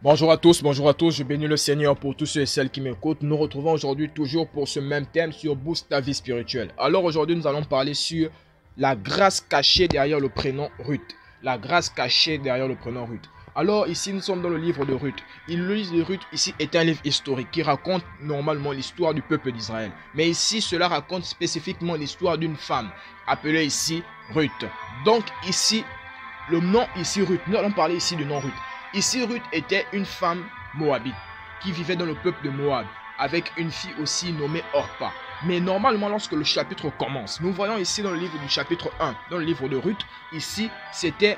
Bonjour à tous, je bénis le Seigneur pour tous ceux et celles qui m'écoutent. Nous retrouvons aujourd'hui toujours pour ce même thème sur Boost ta vie spirituelle. Alors aujourd'hui nous allons parler sur la grâce cachée derrière le prénom Ruth. La grâce cachée derrière le prénom Ruth. Alors ici nous sommes dans le livre de Ruth. Le livre de Ruth ici est un livre historique qui raconte normalement l'histoire du peuple d'Israël. Mais ici cela raconte spécifiquement l'histoire d'une femme appelée ici Ruth. Donc ici le nom ici Ruth, nous allons parler ici du nom Ruth. Ici, Ruth était une femme moabite qui vivait dans le peuple de Moab avec une fille aussi nommée Orpa. Mais normalement, lorsque le chapitre commence, nous voyons ici dans le livre du chapitre 1, dans le livre de Ruth, ici, c'était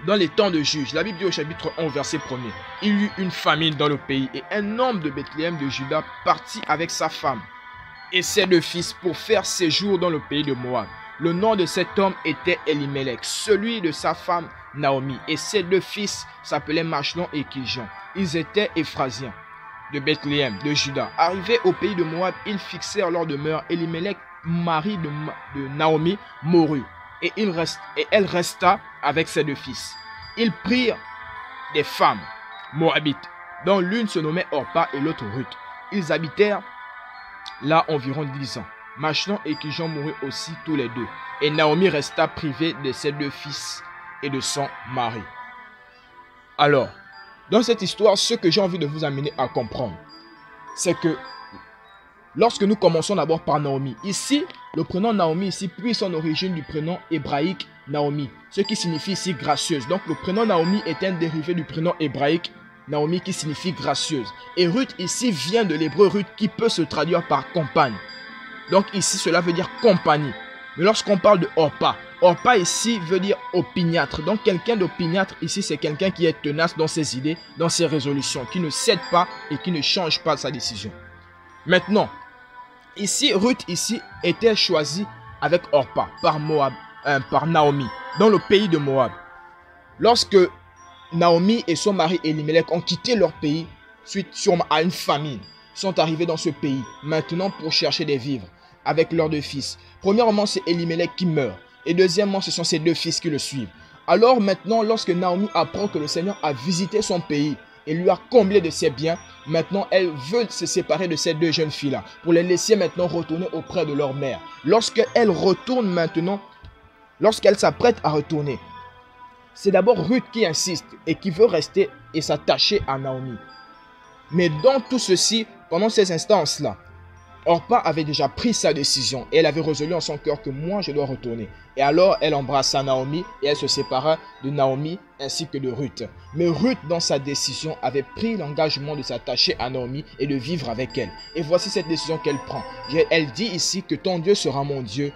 dans les temps de juges. La Bible dit au chapitre 1, verset 1er, il y eut une famine dans le pays et un homme de Bethléem de Juda partit avec sa femme et ses deux fils pour faire séjour dans le pays de Moab. Le nom de cet homme était Elimelech, celui de sa femme Naomi, et ses deux fils s'appelaient Machlon et Kiljon. Ils étaient Éphrasiens de Bethléem, de Juda. Arrivés au pays de Moab, ils fixèrent leur demeure. Elimelech, mari de Naomi, mourut, et elle resta avec ses deux fils. Ils prirent des femmes moabites, dont l'une se nommait Orpa et l'autre Ruth. Ils habitèrent là environ 10 ans. Machlon et Kiljon moururent aussi tous les deux, et Naomi resta privée de ses deux fils et de son mari. Alors, dans cette histoire, ce que j'ai envie de vous amener à comprendre, c'est que lorsque nous commençons d'abord par Naomi, ici, le prénom Naomi ici puise son origine du prénom hébraïque Naomi, ce qui signifie ici gracieuse. Donc le prénom Naomi est un dérivé du prénom hébraïque Naomi qui signifie gracieuse. Et Ruth ici vient de l'hébreu Ruth qui peut se traduire par compagne. Donc ici, cela veut dire compagnie. Mais lorsqu'on parle de Orpa, Orpa ici veut dire opiniâtre. Donc quelqu'un d'opiniâtre ici, c'est quelqu'un qui est tenace dans ses idées, dans ses résolutions, qui ne cède pas et qui ne change pas sa décision. Maintenant, ici, Ruth ici était choisie avec Orpa par Naomi, dans le pays de Moab. Lorsque Naomi et son mari Elimelech ont quitté leur pays suite sûrement à une famine, sont arrivés dans ce pays maintenant pour chercher des vivres avec leurs deux fils. Premièrement, c'est Elimelech qui meurt. Et deuxièmement, ce sont ses deux fils qui le suivent. Alors maintenant, lorsque Naomi apprend que le Seigneur a visité son pays et lui a comblé de ses biens, maintenant elle veut se séparer de ces deux jeunes filles-là pour les laisser maintenant retourner auprès de leur mère. Lorsqu'elle retourne maintenant, lorsqu'elle s'apprête à retourner, c'est d'abord Ruth qui insiste et qui veut rester et s'attacher à Naomi. Mais dans tout ceci, pendant ces instances-là, Orpa avait déjà pris sa décision et elle avait résolu en son cœur que moi je dois retourner. Et alors elle embrassa Naomi et elle se sépara de Naomi ainsi que de Ruth. Mais Ruth dans sa décision avait pris l'engagement de s'attacher à Naomi et de vivre avec elle. Et voici cette décision qu'elle prend. Elle dit ici que ton Dieu sera mon Dieu.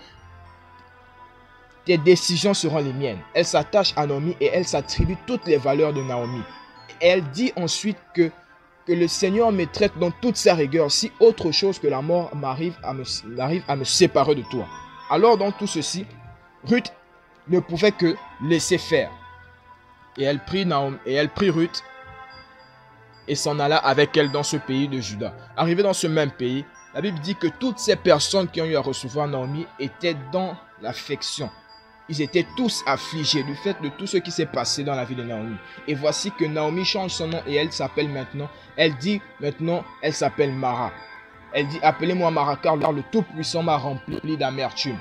Tes décisions seront les miennes. Elle s'attache à Naomi et elle s'attribue toutes les valeurs de Naomi. Et elle dit ensuite que le Seigneur me traite dans toute sa rigueur si autre chose que la mort m'arrive à me séparer de toi. Alors dans tout ceci, Ruth ne pouvait que laisser faire. Et elle prit Ruth et s'en alla avec elle dans ce pays de Juda. Arrivé dans ce même pays, la Bible dit que toutes ces personnes qui ont eu à recevoir Naomi étaient dans l'affection. Ils étaient tous affligés du fait de tout ce qui s'est passé dans la vie de Naomi. Et voici que Naomi change son nom et elle s'appelle maintenant, elle s'appelle Mara. Elle dit, appelez-moi Mara car le Tout-Puissant m'a rempli d'amertume.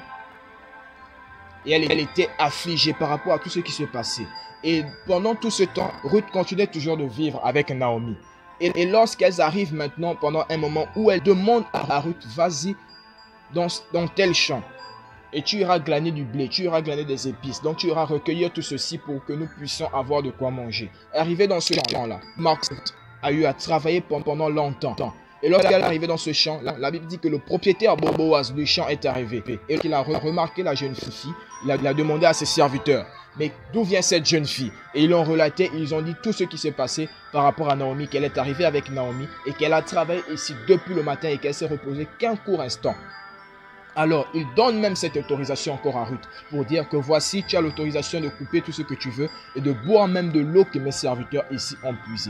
Et elle était affligée par rapport à tout ce qui s'est passé. Et pendant tout ce temps, Ruth continuait toujours de vivre avec Naomi. Et lorsqu'elles arrivent maintenant, pendant un moment où elle demande à Ruth, vas-y dans tel champ. Et tu iras glaner du blé, tu iras glaner des épices. Donc tu iras recueillir tout ceci pour que nous puissions avoir de quoi manger. Arrivé dans ce champ-là, Marc a eu à travailler pendant longtemps. Et lorsqu'elle est arrivée dans ce champ, la Bible dit que le propriétaire Boaz du champ est arrivé. Et qu'il a remarqué la jeune fille, il a demandé à ses serviteurs, mais d'où vient cette jeune fille? Et ils l'ont relaté, ils ont dit tout ce qui s'est passé par rapport à Naomi, qu'elle est arrivée avec Naomi et qu'elle a travaillé ici depuis le matin et qu'elle s'est reposée qu'un court instant. Alors, il donne même cette autorisation encore à Ruth pour dire que voici, tu as l'autorisation de couper tout ce que tu veux et de boire même de l'eau que mes serviteurs ici ont puisée.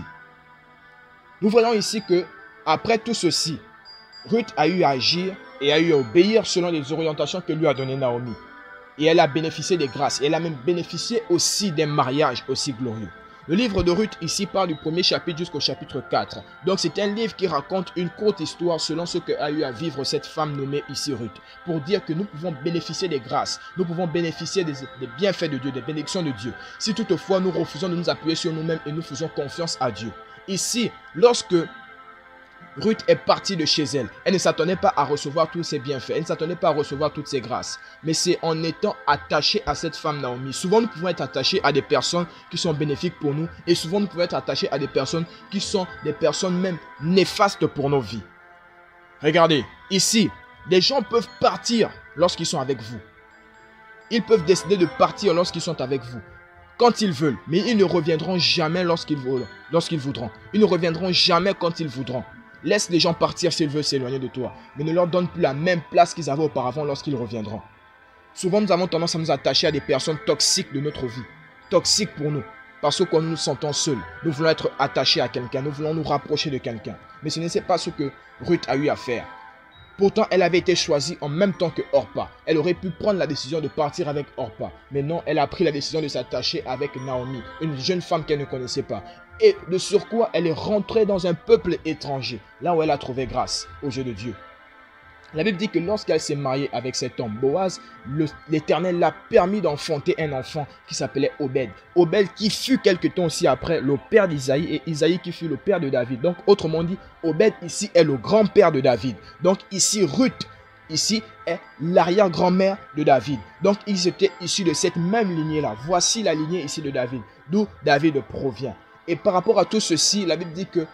Nous voyons ici que, après tout ceci, Ruth a eu à agir et a eu à obéir selon les orientations que lui a données Naomi. Et elle a bénéficié des grâces. Et elle a même bénéficié aussi des mariages aussi glorieux. Le livre de Ruth ici parle du premier chapitre jusqu'au chapitre 4. Donc c'est un livre qui raconte une courte histoire selon ce qu'a eu à vivre cette femme nommée ici Ruth. Pour dire que nous pouvons bénéficier des grâces, nous pouvons bénéficier des bienfaits de Dieu, des bénédictions de Dieu. Si toutefois nous refusons de nous appuyer sur nous-mêmes et nous faisons confiance à Dieu. Ici, lorsque Ruth est partie de chez elle. Elle ne s'attendait pas à recevoir tous ses bienfaits. Elle ne s'attendait pas à recevoir toutes ses grâces. Mais c'est en étant attachée à cette femme Naomi. Souvent, nous pouvons être attachés à des personnes qui sont bénéfiques pour nous. Et souvent, nous pouvons être attachés à des personnes qui sont des personnes même néfastes pour nos vies. Regardez, ici, des gens peuvent partir lorsqu'ils sont avec vous. Ils peuvent décider de partir lorsqu'ils sont avec vous. Quand ils veulent. Mais ils ne reviendront jamais lorsqu'ils voudront. Ils ne reviendront jamais quand ils voudront. Laisse les gens partir s'ils veulent s'éloigner de toi. Mais ne leur donne plus la même place qu'ils avaient auparavant lorsqu'ils reviendront. Souvent, nous avons tendance à nous attacher à des personnes toxiques de notre vie. Toxiques pour nous. Parce que quand nous nous sentons seuls, nous voulons être attachés à quelqu'un. Nous voulons nous rapprocher de quelqu'un. Mais ce n'est pas ce que Ruth a eu à faire. Pourtant, elle avait été choisie en même temps que Orpa. Elle aurait pu prendre la décision de partir avec Orpa. Mais non, elle a pris la décision de s'attacher avec Naomi, une jeune femme qu'elle ne connaissait pas. Et de surcroît, elle est rentrée dans un peuple étranger, là où elle a trouvé grâce aux yeux de Dieu. La Bible dit que lorsqu'elle s'est mariée avec cet homme, Boaz, l'Éternel l'a permis d'enfanter un enfant qui s'appelait Obed. Obed qui fut quelque temps aussi après le père d'Isaïe et Isaïe qui fut le père de David. Donc autrement dit, Obed ici est le grand-père de David. Donc ici Ruth, ici est l'arrière-grand-mère de David. Donc ils étaient issus de cette même lignée-là. Voici la lignée ici de David, d'où David provient. Et par rapport à tout ceci, la Bible dit que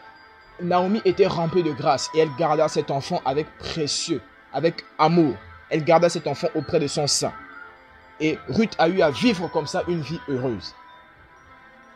Naomi était remplie de grâce et elle garda cet enfant avec précieux, avec amour. Elle garda cet enfant auprès de son sein. Et Ruth a eu à vivre comme ça une vie heureuse.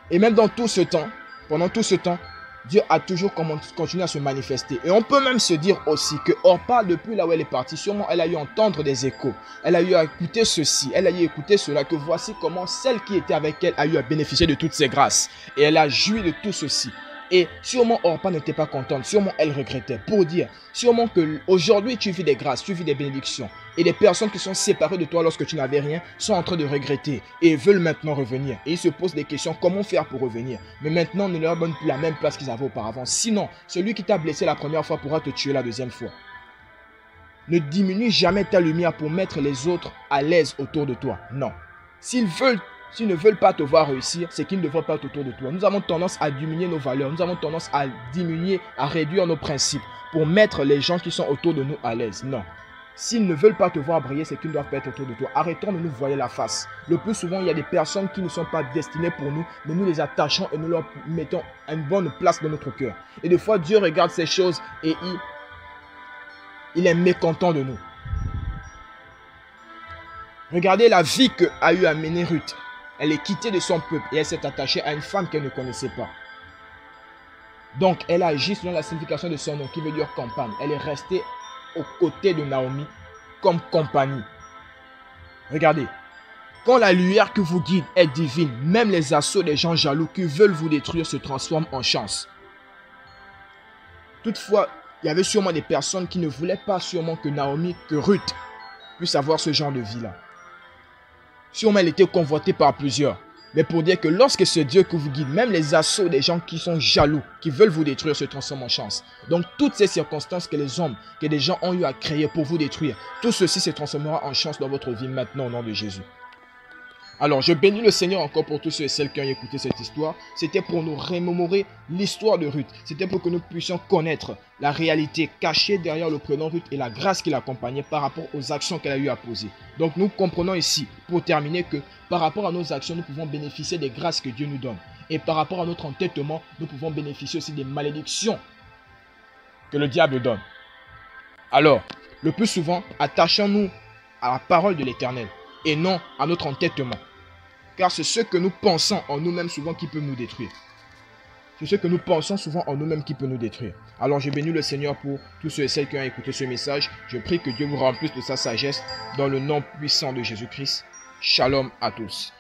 Et même dans tout ce temps, pendant tout ce temps, Dieu a toujours continué à se manifester. Et on peut même se dire aussi que Orpa, depuis là où elle est partie, sûrement elle a eu à entendre des échos. Elle a eu à écouter ceci, elle a eu à écouter cela, que voici comment celle qui était avec elle a eu à bénéficier de toutes ces grâces. Et elle a joui de tout ceci. Et sûrement Orpa n'était pas contente, sûrement elle regrettait. Pour dire, sûrement que aujourd'hui tu vis des grâces, tu vis des bénédictions. Et des personnes qui sont séparées de toi lorsque tu n'avais rien sont en train de regretter et veulent maintenant revenir. Et ils se posent des questions, comment faire pour revenir? Mais maintenant, ne leur donne plus la même place qu'ils avaient auparavant. Sinon, celui qui t'a blessé la première fois pourra te tuer la deuxième fois. Ne diminue jamais ta lumière pour mettre les autres à l'aise autour de toi. Non. S'ils ne veulent pas te voir réussir, c'est qu'ils ne veulent pas être autour de toi. Nous avons tendance à diminuer nos valeurs. Nous avons tendance à diminuer, à réduire nos principes pour mettre les gens qui sont autour de nous à l'aise. Non. S'ils ne veulent pas te voir briller, c'est qu'ils ne doivent pas être autour de toi. Arrêtons de nous voiler la face. Le plus souvent, il y a des personnes qui ne sont pas destinées pour nous, mais nous les attachons et nous leur mettons une bonne place dans notre cœur. Et des fois, Dieu regarde ces choses et il est mécontent de nous. Regardez la vie qu'a eu à mener Ruth. Elle est quittée de son peuple et elle s'est attachée à une femme qu'elle ne connaissait pas. Donc, elle a agi selon la signification de son nom, qui veut dire compagne. Elle est restée aux côtés de Naomi comme compagnie. Regardez, quand la lumière qui vous guide est divine, même les assauts des gens jaloux qui veulent vous détruire se transforment en chance. Toutefois, il y avait sûrement des personnes qui ne voulaient pas sûrement que Naomi, que Ruth puisse avoir ce genre de vie-là. Sûrement, elle était convoitée par plusieurs. Mais pour dire que lorsque c'est Dieu qui vous guide, même les assauts des gens qui sont jaloux, qui veulent vous détruire, se transforment en chance. Donc, toutes ces circonstances que les hommes, que des gens ont eu à créer pour vous détruire, tout ceci se transformera en chance dans votre vie maintenant au nom de Jésus. Alors, je bénis le Seigneur encore pour tous ceux et celles qui ont écouté cette histoire. C'était pour nous remémorer l'histoire de Ruth. C'était pour que nous puissions connaître la réalité cachée derrière le prénom Ruth et la grâce qui l'accompagnait par rapport aux actions qu'elle a eu à poser. Donc, nous comprenons ici, pour terminer, que par rapport à nos actions, nous pouvons bénéficier des grâces que Dieu nous donne. Et par rapport à notre entêtement, nous pouvons bénéficier aussi des malédictions que le diable donne. Alors, le plus souvent, attachons-nous à la parole de l'Éternel et non à notre entêtement. Car c'est ce que nous pensons en nous-mêmes souvent qui peut nous détruire. C'est ce que nous pensons souvent en nous-mêmes qui peut nous détruire. Alors je bénis le Seigneur pour tous ceux et celles qui ont écouté ce message. Je prie que Dieu vous remplisse de sa sagesse dans le nom puissant de Jésus-Christ. Shalom à tous.